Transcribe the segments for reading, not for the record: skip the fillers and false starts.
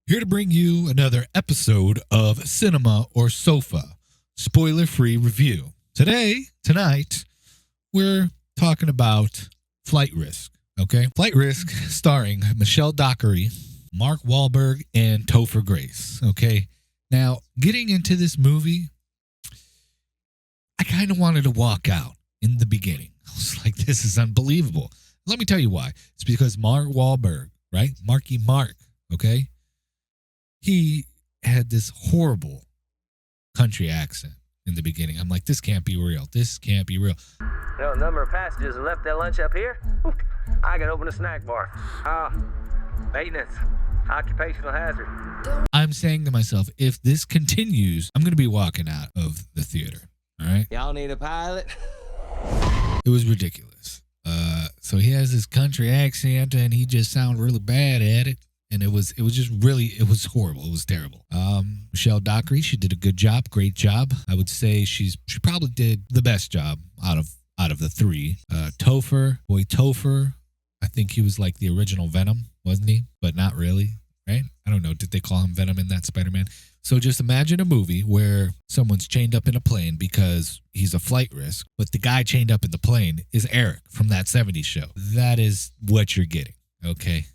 Here to bring you another episode of Cinema or Sofa, spoiler-free review. Tonight, we're talking about Flight Risk, okay? Flight Risk starring Michelle Dockery, Mark Wahlberg, and Topher Grace, okay? Now, getting into this movie, I kind of wanted to walk out in the beginning. I was like, this is unbelievable. Let me tell you why. It's because Mark Wahlberg, right? Marky Mark, okay? He had this horrible country accent in the beginning. I'm like, this can't be real. This can't be real. A number of passengers have left their lunch up here. I can open a snack bar. Maintenance, occupational hazard. I'm saying to myself, if this continues, I'm going to be walking out of the theater. All right? Y'all need a pilot? It was ridiculous. So he has this country accent and he just sounded really bad at it. And it was horrible. It was terrible. Michelle Dockery, she did a good job, great job. I would say she probably did the best job out of the three. Topher, I think he was like the original Venom, wasn't he? But not really, right? I don't know. Did they call him Venom in that Spider-Man? So just imagine a movie where someone's chained up in a plane because he's a flight risk, but the guy chained up in the plane is Eric from that 70s show. That is what you're getting, okay?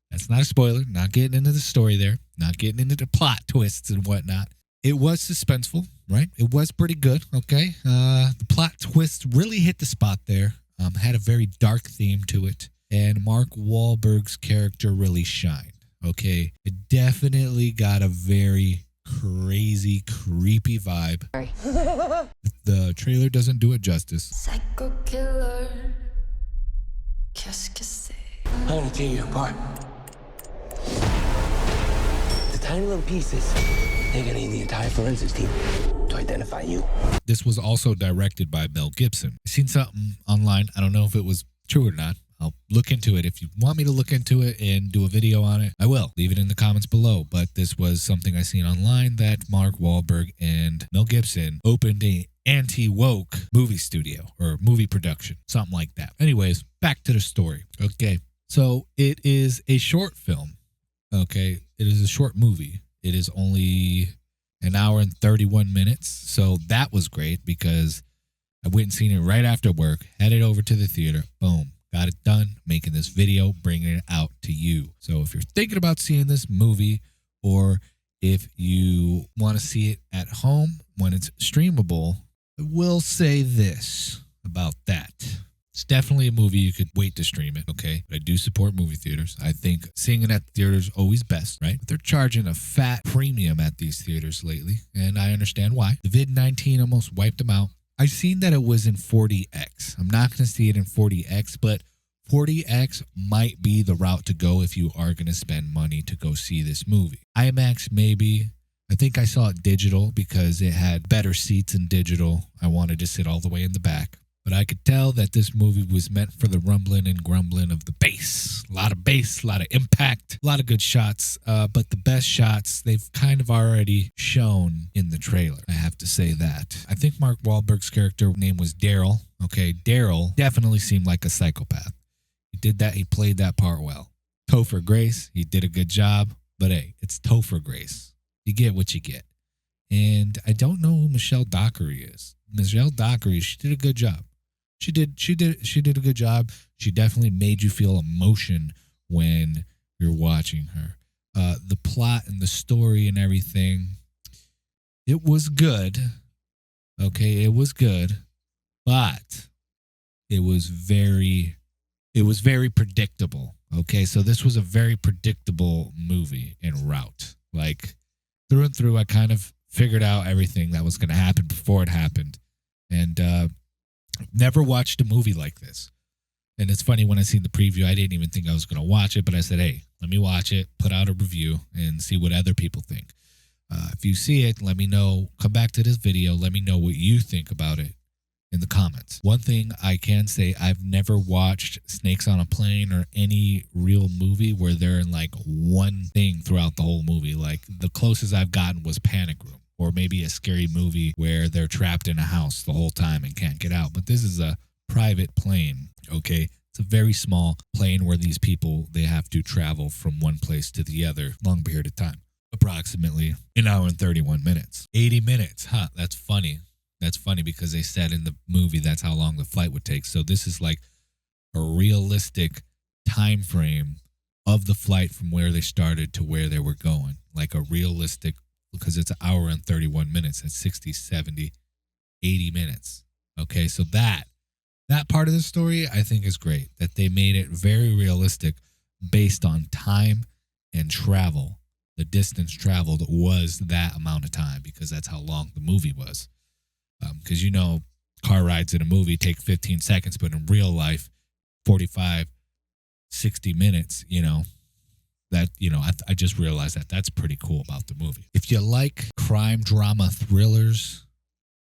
That's not a spoiler. Not getting into the story there. Not getting into the plot twists and whatnot. It was suspenseful, right? It was pretty good, okay? The plot twist really hit the spot there. Had a very dark theme to it. And Mark Wahlberg's character really shined, okay? It definitely got a very crazy, creepy vibe. The trailer doesn't do it justice. Psycho killer. Qu'est-ce que c'est? I'm gonna tear you apart. The tiny little pieces. They're gonna need the entire forensics team to identify you. This was also directed by Mel Gibson. I seen something online. I don't know if it was true or not. I'll look into it. If you want me to look into it and do a video on it, I will. Leave it in the comments below. But this was something I seen online that Mark Wahlberg and Mel Gibson opened a anti-woke movie studio or movie production, something like that. Anyways, back to the story. Okay. So it is a short film. Okay. It is a short movie. It is only an hour and 31 minutes. So that was great because I went and seen it right after work, headed over to the theater. Boom. Got it done. Making this video, bringing it out to you. So if you're thinking about seeing this movie or if you want to see it at home when it's streamable, I will say this about that. It's definitely a movie you could wait to stream it, okay? But I do support movie theaters. I think seeing it at the theater is always best, right? But they're charging a fat premium at these theaters lately, and I understand why. The COVID-19 almost wiped them out. I've seen that it was in 40X. I'm not going to see it in 40X, but 40X might be the route to go if you are going to spend money to go see this movie. IMAX, maybe. I think I saw it digital because it had better seats in digital. I wanted to sit all the way in the back. But I could tell that this movie was meant for the rumbling and grumbling of the bass. A lot of bass, a lot of impact, a lot of good shots. But the best shots, they've kind of already shown in the trailer. I have to say that. I think Mark Wahlberg's character name was Daryl. Okay, Daryl definitely seemed like a psychopath. He did that. He played that part well. Topher Grace, he did a good job. But hey, it's Topher Grace. You get what you get. And I don't know who Michelle Dockery is. Michelle Dockery, she did a good job. She did a good job. She definitely made you feel emotion when you're watching her. The plot and the story and everything, it was good. Okay, it was good, but it was very predictable. Okay, so this was a very predictable movie en route. Like through and through, I kind of figured out everything that was going to happen before it happened, and never watched a movie like this. And it's funny, when I seen the preview, I didn't even think I was going to watch it, but I said, hey, let me watch it, put out a review, and see what other people think. If you see it, let me know. Come back to this video. Let me know what you think about it in the comments. One thing I can say, I've never watched Snakes on a Plane or any real movie where they're in like one thing throughout the whole movie. Like the closest I've gotten was Panic Room, or maybe a scary movie where they're trapped in a house the whole time and can't get out. But this is a private plane, okay? It's a very small plane where these people, they have to travel from one place to the other, long period of time, approximately an hour and 31 minutes. 80 minutes, huh? That's funny. That's funny because they said in the movie that's how long the flight would take. So this is like a realistic time frame of the flight from where they started to where they were going. Like a realistic, because it's an hour and 31 minutes. It's 60, 70, 80 minutes. Okay, so that part of the story I think is great. That they made it very realistic based on time and travel. The distance traveled was that amount of time because that's how long the movie was. Because car rides in a movie take 15 seconds, but in real life, 45, 60 minutes, I just realized that that's pretty cool about the movie. If you like crime drama thrillers,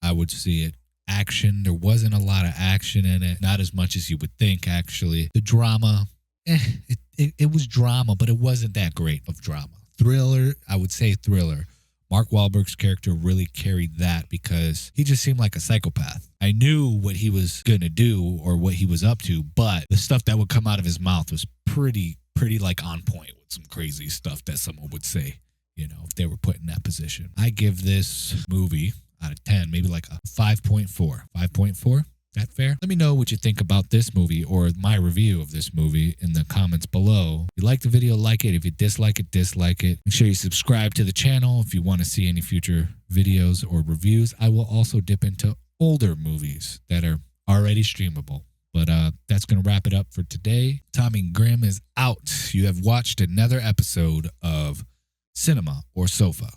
I would see it. Action, there wasn't a lot of action in it. Not as much as you would think, actually. The drama, it was drama, but it wasn't that great of drama. Thriller, I would say thriller. Mark Wahlberg's character really carried that because he just seemed like a psychopath. I knew what he was going to do or what he was up to, but the stuff that would come out of his mouth was pretty like on point with some crazy stuff that someone would say, if they were put in that position. I give this movie out of 10, maybe like a 5.4. 5.4? That fair? Let me know what you think about this movie or my review of this movie in the comments below. If you like the video, like it. If you dislike it, dislike it. Make sure you subscribe to the channel if you want to see any future videos or reviews. I will also dip into older movies that are already streamable. But that's going to wrap it up for today. Tommy Grimm is out. You have watched another episode of Cinema or Sofa.